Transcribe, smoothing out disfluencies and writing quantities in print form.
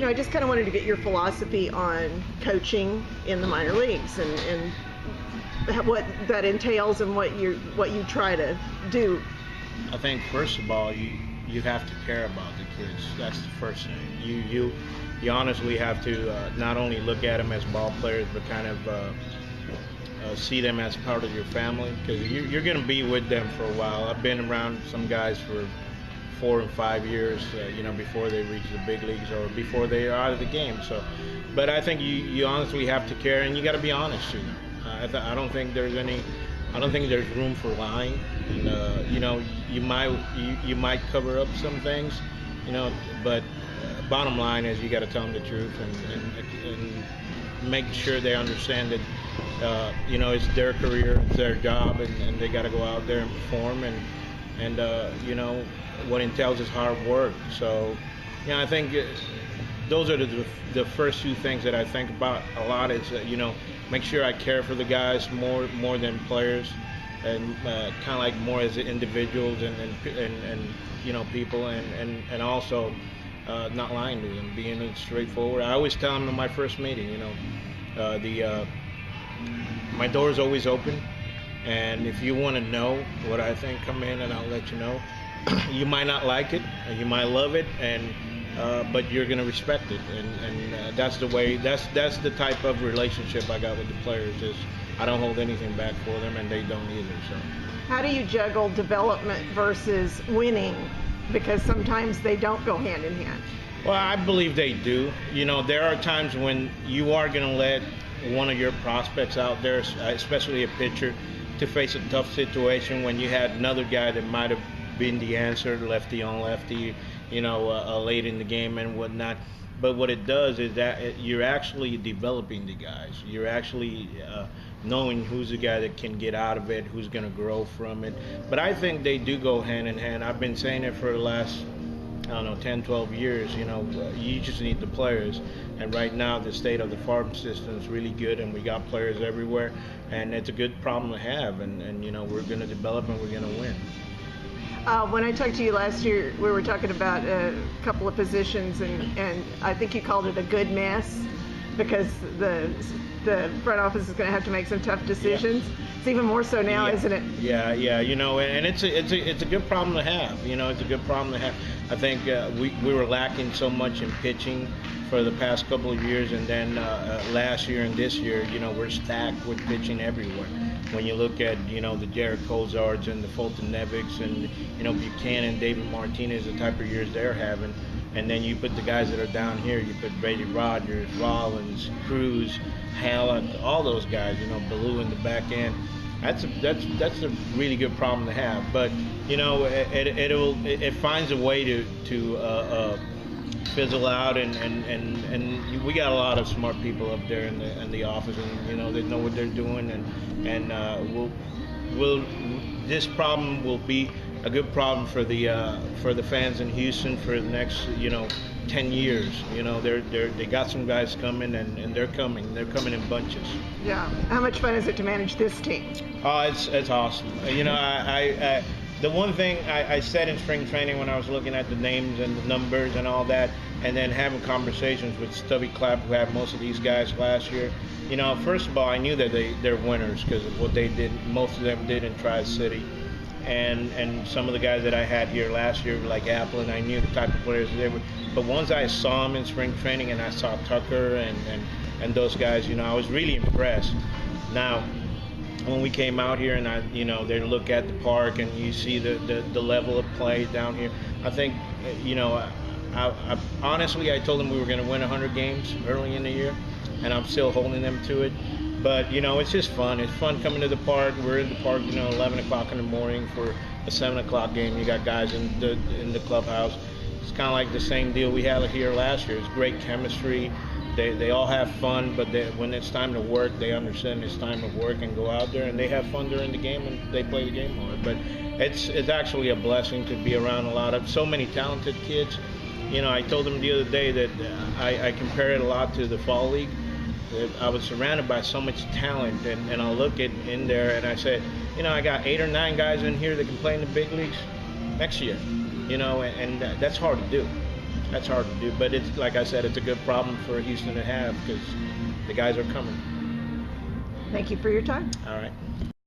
I just kind of wanted to get your philosophy on coaching in the minor leagues and what that entails and what you try to do. I think first of all, you have to care about the kids. That's the first thing. You honestly have to not only look at them as ball players, but kind of see them as part of your family, because you're going to be with them for a while. I've been around some guys for 4 and 5 years, before they reach the big leagues or before they are out of the game. So, but I think you honestly have to care, and you got to be honest to them. I don't think there's room for lying. And, you might cover up some things, but bottom line is you got to tell them the truth and make sure they understand that it's their career, it's their job, and they got to go out there and perform, and what entails is hard work. So I think those are the first few things that I think about a lot is make sure I care for the guys more than players, and kind of like more as individuals and people, and also not lying to them, being straightforward. I always tell them in my first meeting, my door is always open, and if you want to know what I think, come in and I'll let you know. You might not like it, you might love it, but you're going to respect it, and that's the way. That's the type of relationship I got with the players. Is I don't hold anything back for them, and they don't either. So, how do you juggle development versus winning? Because sometimes they don't go hand in hand. Well, I believe they do. There are times when you are going to let one of your prospects out there, especially a pitcher, to face a tough situation when you had another guy that might have been the answer, lefty on lefty, late in the game and whatnot. But what it does is that you're actually developing the guys. You're actually knowing who's the guy that can get out of it, who's going to grow from it. But I think they do go hand in hand. I've been saying it for the last, 10, 12 years. You just need the players. And right now, the state of the farm system is really good, and we got players everywhere. And it's a good problem to have. And we're going to develop and we're going to win. When I talked to you last year, we were talking about a couple of positions, and I think you called it a good mess because the front office is going to have to make some tough decisions. Yeah. It's even more so now, isn't it? Yeah, and it's a good problem to have. It's a good problem to have. I think we were lacking so much in pitching for the past couple of years, and then last year and this year, we're stacked with pitching everywhere. When you look at, the Jared Cozarts and the Fulton Nevics and, Buchanan, David Martinez, the type of years they're having, and then you put the guys that are down here, you put Brady Rogers, Rollins, Cruz, Hallett, all those guys, Ballou in the back end. That's a really good problem to have. But, it finds a way to fizzle out, and we got a lot of smart people up there in the office, and they know what they're doing, and this problem will be a good problem for the fans in Houston for the next 10 years. They got some guys coming, and they're coming in bunches. Yeah. How much fun is it to manage this team? Oh, it's awesome. I the one thing I said in spring training when I was looking at the names and the numbers and all that, and then having conversations with Stubby Clapp, who had most of these guys last year, first of all, I knew that they're winners because of what they did. Most of them did in Tri-City. And some of the guys that I had here last year, like Apple, and I knew the type of players they were. But once I saw them in spring training and I saw Tucker and those guys, I was really impressed. Now, when we came out here and they look at the park and you see the level of play down here, I think, I honestly, I told them we were going to win 100 games early in the year, and I'm still holding them to it. But, it's just fun. It's fun coming to the park. We're in the park, 11 o'clock in the morning for a 7 o'clock game. You got guys in the clubhouse. It's kind of like the same deal we had here last year. It's great chemistry. They all have fun, but when it's time to work, they understand it's time to work and go out there, and they have fun during the game, and they play the game hard. But it's actually a blessing to be around a lot of so many talented kids. I told them the other day that I compare it a lot to the Fall League. I was surrounded by so much talent, and I look in there and I said, I got 8 or 9 guys in here that can play in the big leagues next year, and that's hard to do. That's hard to do, but it's like I said, it's a good problem for Houston to have because the guys are coming. Thank you for your time. All right.